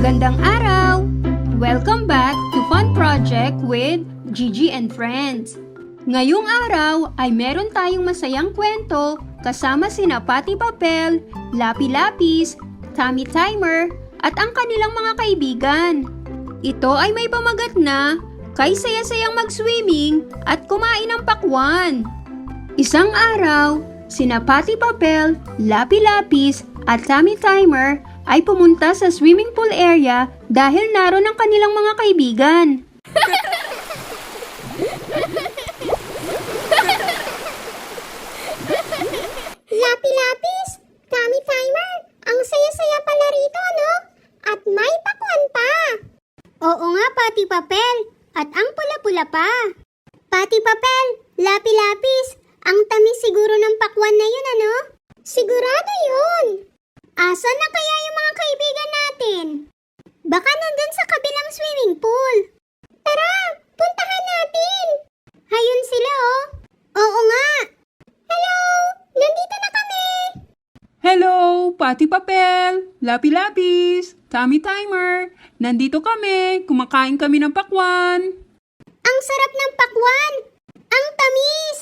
Magandang araw! Welcome back to Fun Project with Gigi and Friends. Ngayong araw ay meron tayong masayang kwento kasama sina Patty Papel, Lapi Lapis, Tommy Timer at ang kanilang mga kaibigan. Ito ay may pamagat na kay saya-sayang mag-swimming at kumain ng pakwan. Isang araw, sina Patty Papel, Lapi Lapis at Tommy Timer ay pumunta sa swimming pool area dahil naroon ang kanilang mga kaibigan. Lapi-lapis, Tommy Timer, ang saya-saya pala rito, no? At may pakwan pa. Oo nga, Patty Papel, at ang pula-pula pa. Patty Papel, Lapi-lapis, ang tamis siguro ng pakwan na yun, ano? Sigurado yun. Asan na kaya yung mga kaibigan natin? Baka nandun sa kabilang swimming pool. Tara, puntahan natin. Hayun sila, oh. Oo nga. Hello, nandito na kami. Hello, Patty Papel, Lapi Lapis, Tommy Timer. Nandito kami, kumakain kami ng pakwan. Ang sarap ng pakwan. Ang tamis.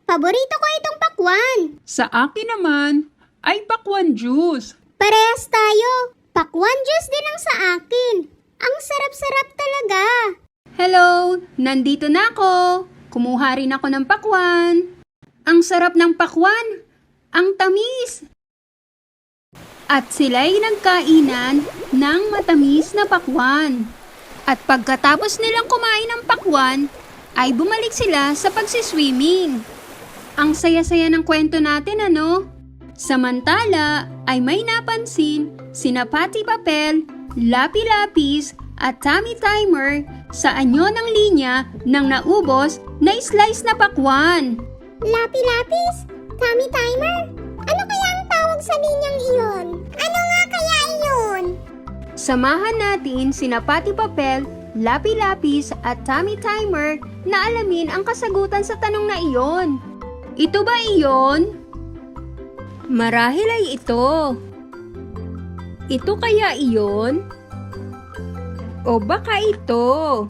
Paborito ko itong pakwan. Sa akin naman ay pakwan juice. Parehas tayo. Pakwan juice din ang sa akin. Ang sarap-sarap talaga. Hello! Nandito na ako! Kumuha rin ako ng pakwan. Ang sarap ng pakwan! Ang tamis! At sila'y nagkainan ng matamis na pakwan. At pagkatapos nilang kumain ng pakwan, ay bumalik sila sa pagsiswimming. Ang saya-saya ng kwento natin, ano? Samantala ay may napansin sina Patty Papel, Lapi Lapis at Tommy Timer sa anyo ng linya ng naubos na slice na pakwan. Lapi-lapis, Tommy Timer, ano kaya ang tawag sa linyang iyon? Ano nga kaya iyon? Samahan natin sina Patty Papel, Lapi Lapis at Tommy Timer na alamin ang kasagutan sa tanong na iyon. Ito ba iyon? Marahil ay ito. Ito kaya iyon? O baka ito?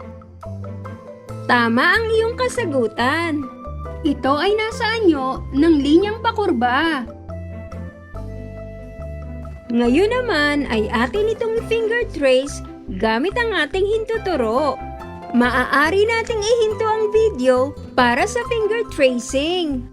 Tama ang iyong kasagutan. Ito ay nasa anyo ng linyang pakurba. Ngayon naman ay atin itong finger trace gamit ang ating hintuturo. Maaari nating ihinto ang video para sa finger tracing.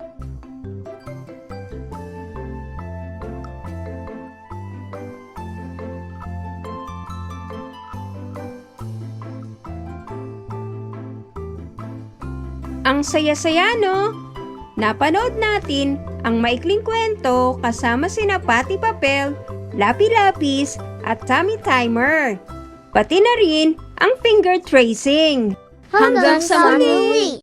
Ang saya-saya, no? Napanood natin ang maikling kwento kasama sina Patty Papel, Lapi Lapis at Tommy Timer. Pati na rin ang finger tracing. Hanggang sa muli!